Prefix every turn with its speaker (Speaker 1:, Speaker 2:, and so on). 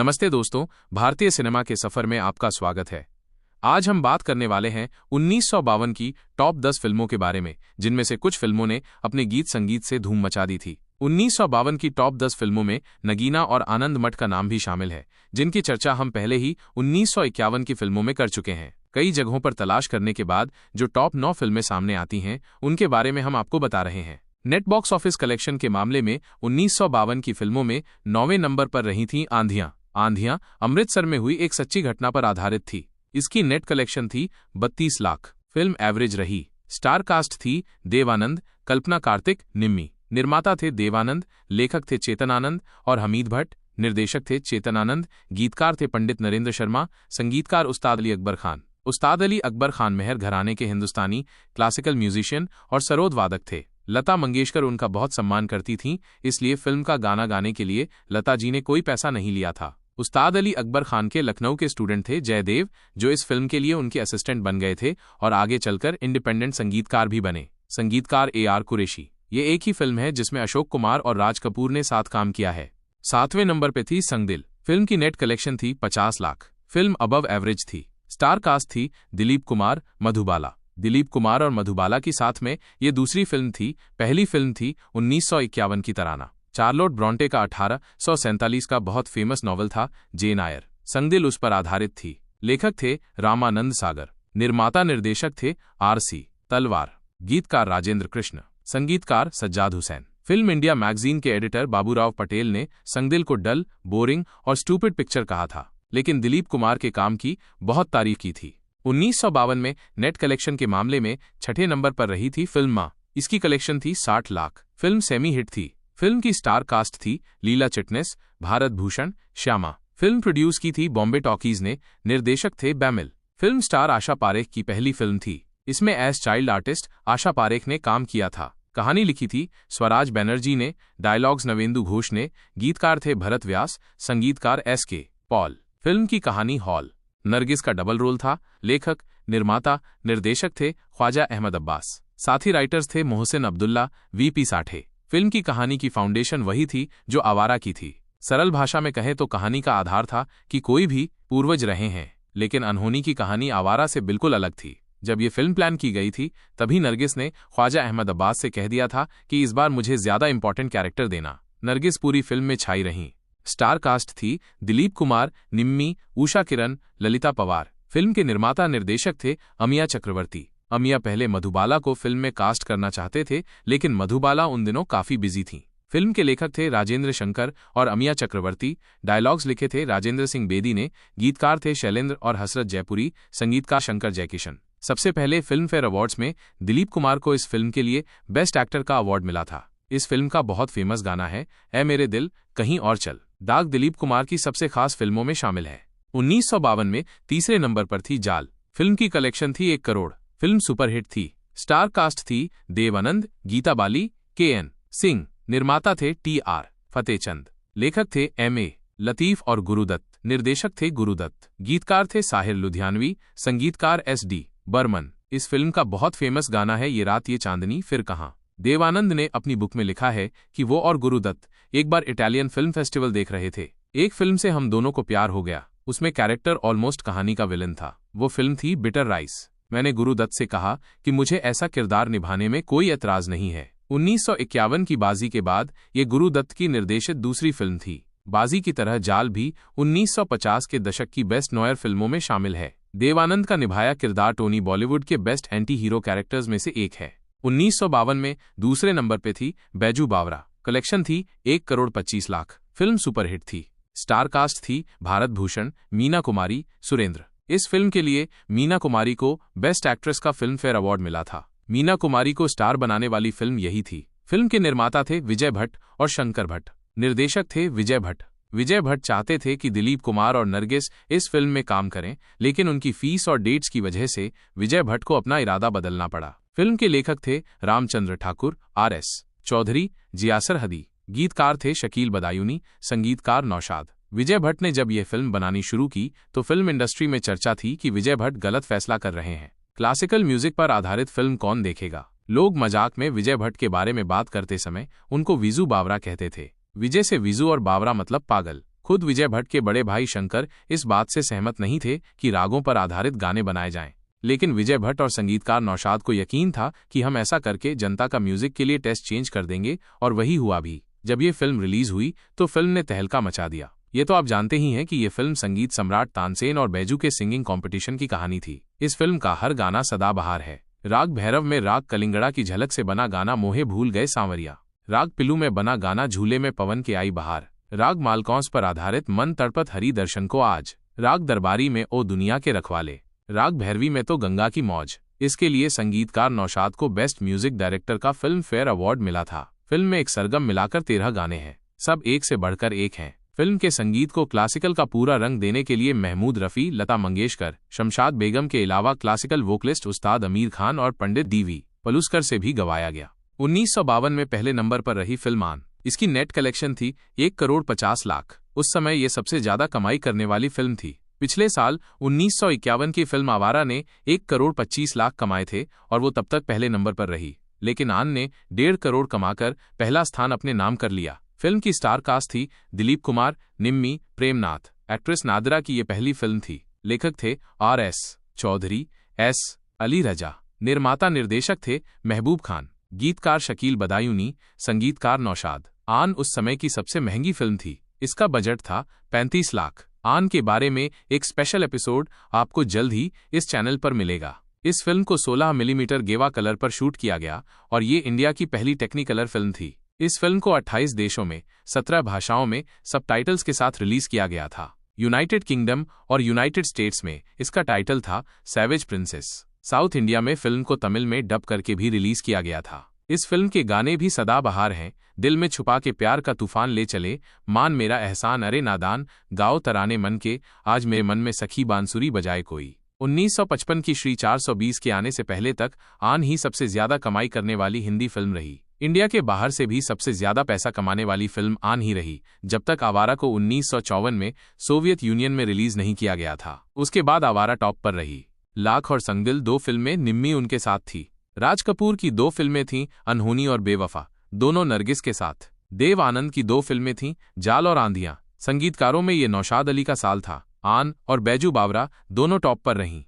Speaker 1: नमस्ते दोस्तों, भारतीय सिनेमा के सफर में आपका स्वागत है। आज हम बात करने वाले हैं 1952 की टॉप 10 फिल्मों के बारे में, जिनमें से कुछ फिल्मों ने अपने गीत संगीत से धूम मचा दी थी। 1952 की टॉप 10 फिल्मों में नगीना और आनंद मठ का नाम भी शामिल है, जिनकी चर्चा हम पहले ही 1951 की फिल्मों में कर चुके हैं। कई जगहों पर तलाश करने के बाद जो टॉप 9 फिल्में सामने आती हैं, उनके बारे में हम आपको बता रहे हैं। नेट बॉक्स ऑफिस कलेक्शन के मामले में 1952 की फिल्मों में 9वें नंबर पर रही थी आंधियां अमृतसर में हुई एक सच्ची घटना पर आधारित थी। इसकी नेट कलेक्शन थी 32 लाख। फिल्म एवरेज रही। स्टार कास्ट थी देवानंद, कल्पना कार्तिक, निम्मी। निर्माता थे देवानंद, लेखक थे चेतन आनंद और हमीद भट्ट, निर्देशक थे चेतन आनंद, गीतकार थे पंडित नरेंद्र शर्मा, संगीतकार उस्ताद अली अकबर खान। उस्ताद अली अकबर खान मेहर घराने के हिंदुस्तानी क्लासिकल म्यूजिशियन और सरोद वादक थे। लता मंगेशकर उनका बहुत सम्मान करती थीं, इसलिए फिल्म का गाना गाने के लिए लता जी ने कोई पैसा नहीं लिया था। उस्ताद अली अकबर खान के लखनऊ के स्टूडेंट थे जयदेव, जो इस फिल्म के लिए उनके असिस्टेंट बन गए थे और आगे चलकर इंडिपेंडेंट संगीतकार भी बने। संगीतकार AR कुरैशी। ये एक ही फिल्म है जिसमें अशोक कुमार और राज कपूर ने साथ काम किया है। 7वें नंबर पे थी संगदिल। फिल्म की नेट कलेक्शन थी 50 लाख। फिल्म अबव एवरेज थी। स्टार कास्ट थी दिलीप कुमार, मधुबाला। दिलीप कुमार और मधुबाला की साथ में ये दूसरी फिल्म थी। पहली फिल्म थी 1951 की तराना। चार्लोट ब्रॉन्टे का 1847 का बहुत फेमस नॉवल था जेन आयर। संगदिल उस पर आधारित थी। लेखक थे रामानंद सागर। निर्माता निर्देशक थे RC तलवार। गीतकार राजेंद्र कृष्ण, संगीतकार Sajjad Hussain. Film India magazine के एडिटर बाबूराव पटेल ने संगदिल को डल, बोरिंग और स्टूपिड पिक्चर कहा था, लेकिन दिलीप कुमार के काम की बहुत तारीफ की थी। 1952 में नेट कलेक्शन के मामले में 6ठे नंबर पर रही थी फिल्म मां। इसकी कलेक्शन थी 60 लाख। फिल्म सेमी हिट थी। फिल्म की स्टार कास्ट थी लीला चिटनेस, भारत भूषण, श्यामा। फिल्म प्रोड्यूस की थी बॉम्बे टॉकीज ने। निर्देशक थे बैमिल। फिल्म स्टार आशा पारेख की पहली फिल्म थी। इसमें as child artist Asha Parekh ने काम किया था। कहानी लिखी थी स्वराज बनर्जी ने, डायलॉग्स नवेंदु घोष ने, गीतकार थे भरत व्यास, संगीतकार SK पॉल। फिल्म की कहानी हॉल। नरगिस का डबल रोल था। लेखक, निर्माता, निर्देशक थे ख्वाजा अहमद अब्बास। साथी राइटर्स थे मोहसिन अब्दुल्ला, VP साठे। फिल्म की कहानी की फाउंडेशन वही थी जो आवारा की थी। सरल भाषा में कहें तो कहानी का आधार था कि कोई भी पूर्वज रहे हैं, लेकिन अनहोनी की कहानी आवारा से बिल्कुल अलग थी। जब ये फिल्म प्लान की गई थी, तभी नरगिस ने ख्वाजा अहमद अब्बास से कह दिया था कि इस बार मुझे ज्यादा इंपॉर्टेंट कैरेक्टर देना। नरगिस पूरी फिल्म में छाई रहीं। स्टार कास्ट थी दिलीप कुमार, निम्मी, उषा किरण, ललिता पवार। फिल्म के निर्माता निर्देशक थे अमिया चक्रवर्ती। अमिया पहले मधुबाला को फिल्म में कास्ट करना चाहते थे, लेकिन मधुबाला उन दिनों काफी बिजी थीं। फिल्म के लेखक थे राजेंद्र शंकर और अमिया चक्रवर्ती। डायलॉग्स लिखे थे राजेंद्र सिंह बेदी ने। गीतकार थे शैलेंद्र और हसरत जयपुरी, संगीतकार शंकर जयकिशन। सबसे पहले फिल्म फेयर अवार्ड्स में दिलीप कुमार को इस फिल्म के लिए बेस्ट एक्टर का अवार्ड मिला था। इस फिल्म का बहुत फेमस गाना है ऐ मेरे दिल कहीं और चल। दाग दिलीप कुमार की सबसे खास फिल्मों में शामिल है। 1952 में तीसरे नंबर पर थी जाल। फिल्म की कलेक्शन थी 1 करोड़। फिल्म सुपरहिट थी। स्टार कास्ट थी देवानंद, गीता बाली, KN सिंह। निर्माता थे TR फतेहचंद। लेखक थे MA लतीफ और गुरुदत्त। निर्देशक थे गुरुदत्त। गीतकार थे साहिर लुधियानवी, संगीतकार SD बर्मन। इस फिल्म का बहुत फेमस गाना है ये रात ये चांदनी फिर कहाँ। देवानंद ने अपनी बुक में लिखा है कि वो और गुरुदत्त एक बार इटालियन फिल्म फेस्टिवल देख रहे थे। एक फिल्म से हम दोनों को प्यार हो गया। उसमें कैरेक्टर ऑलमोस्ट कहानी का विलन था। वो फिल्म थी बिटर राइस। मैंने गुरुदत्त से कहा कि मुझे ऐसा किरदार निभाने में कोई एतराज नहीं है। 1951 की बाजी के बाद ये गुरुदत्त की निर्देशित दूसरी फिल्म थी। बाजी की तरह जाल भी 1950 के दशक की बेस्ट नॉयर फिल्मों में शामिल है। देवानंद का निभाया किरदार टोनी बॉलीवुड के बेस्ट एंटी हीरो कैरेक्टर्स में से एक है। 1952 में दूसरे नंबर पे थी बैजू बावरा। कलेक्शन थी 1 करोड़ 25 लाख। फिल्म सुपरहिट थी। स्टार कास्ट थी भारत भूषण, मीना कुमारी, सुरेंद्र। इस फिल्म के लिए मीना कुमारी को बेस्ट एक्ट्रेस का फिल्म फेयर अवार्ड मिला था। मीना कुमारी को स्टार बनाने वाली फिल्म यही थी। फिल्म के निर्माता थे विजय भट्ट और शंकर भट्ट। निर्देशक थे विजय भट्ट। विजय भट्ट चाहते थे कि दिलीप कुमार और नरगिस इस फिल्म में काम करें, लेकिन उनकी फीस और डेट्स की वजह से विजय भट्ट को अपना इरादा बदलना पड़ा। फिल्म के लेखक थे रामचंद्र ठाकुर, RS चौधरी, जियासर हदी। गीतकार थे शकील बदायूनी, संगीतकार नौशाद। विजय भट्ट ने जब यह फिल्म बनानी शुरू की तो फिल्म इंडस्ट्री में चर्चा थी कि विजय भट्ट गलत फैसला कर रहे हैं। क्लासिकल म्यूजिक पर आधारित फिल्म कौन देखेगा। लोग मजाक में विजय भट्ट के बारे में बात करते समय उनको विजू बावरा कहते थे। विजय से विजू और बावरा मतलब पागल। खुद विजय भट्ट के बड़े भाई शंकर इस बात से सहमत नहीं थे कि रागों पर आधारित गाने बनाए जाएं, लेकिन विजय भट्ट और संगीतकार नौशाद को यकीन था कि हम ऐसा करके जनता का म्यूजिक के लिए टेस्ट चेंज कर देंगे, और वही हुआ भी। जब ये फिल्म रिलीज हुई तो फिल्म ने तहलका मचा दिया। ये तो आप जानते ही हैं कि ये फिल्म संगीत सम्राट तानसेन और बैजू के सिंगिंग कंपटीशन की कहानी थी। इस फिल्म का हर गाना सदाबहार है। राग भैरव में राग कलिंगड़ा की झलक से बना गाना मोहे भूल गए सांवरिया, राग पिलू में बना गाना झूले में पवन के आई बहार, राग मालकौंस पर आधारित मन तड़पत हरि दर्शन को आज, राग दरबारी में ओ दुनिया के रखवाले, राग भैरवी में तो गंगा की मौज। इसके लिए संगीतकार नौशाद को बेस्ट म्यूजिक डायरेक्टर का फिल्म फेयर अवार्ड मिला था। फिल्म में एक सरगम मिलाकर 13 गाने हैं, सब एक से बढ़कर एक हैं। फिल्म के संगीत को क्लासिकल का पूरा रंग देने के लिए महमूद रफ़ी, लता मंगेशकर, शमशाद बेगम के अलावा क्लासिकल वोकलिस्ट उस्ताद आमिर खान और पंडित डी.वी. पलुस्कर से भी गवाया गया। 1952 में पहले नंबर पर रही फिल्म आन। इसकी नेट कलेक्शन थी 1,50,00,000। उस समय ये सबसे ज्यादा कमाई करने वाली फिल्म थी। पिछले साल 1951 की फिल्म आवारा ने 1,25,00,000 कमाए थे और वो तब तक पहले नंबर पर रही, लेकिन आन ने 1.5 करोड़ कमाकर पहला स्थान अपने नाम कर लिया। फिल्म की स्टार कास्ट थी दिलीप कुमार, निम्मी, प्रेमनाथ। एक्ट्रेस नादिरा की ये पहली फिल्म थी। लेखक थे R.S. चौधरी, S. अली रजा। निर्माता निर्देशक थे महबूब खान। गीतकार शकील बदायूनी, संगीतकार नौशाद। आन उस समय की सबसे महंगी फिल्म थी। इसका बजट था 35 लाख। आन के बारे में एक स्पेशल एपिसोड आपको जल्द ही इस चैनल पर मिलेगा। इस फिल्म को 16 मिलीमीटर गेवा कलर पर शूट किया गया और ये इंडिया की पहली टेक्निकलर फिल्म थी। इस फिल्म को 28 देशों में 17 भाषाओं में सबटाइटल्स के साथ रिलीज किया गया था। यूनाइटेड किंगडम और यूनाइटेड स्टेट्स में इसका टाइटल था सैवेज प्रिंसेस। साउथ इंडिया में फिल्म को तमिल में डब करके भी रिलीज किया गया था। इस फिल्म के गाने भी सदाबहार हैं। दिल में छुपा के प्यार का तूफान ले चले, मान मेरा एहसान, अरे नादान, गाओ तराने मन के, आज मेरे मन में सखी बांसुरी बजाए कोई। 1955 की श्री 420 के आने से पहले तक आन ही सबसे ज्यादा कमाई करने वाली हिंदी फिल्म रही। इंडिया के बाहर से भी सबसे ज्यादा पैसा कमाने वाली फिल्म आन ही रही, जब तक आवारा को 1954 में सोवियत यूनियन में रिलीज नहीं किया गया था। उसके बाद आवारा टॉप पर रही। लाख और संगदिल 2 फिल्में निम्मी उनके साथ थी। राज कपूर की 2 फिल्में थीं, अनहोनी और बेवफा, दोनों नरगिस के साथ। देव आनंद की 2 फिल्में थीं, जाल और आंधियां। संगीतकारों में ये नौशाद अली का साल था। आन और बैजू बावरा दोनों टॉप पर रहीं।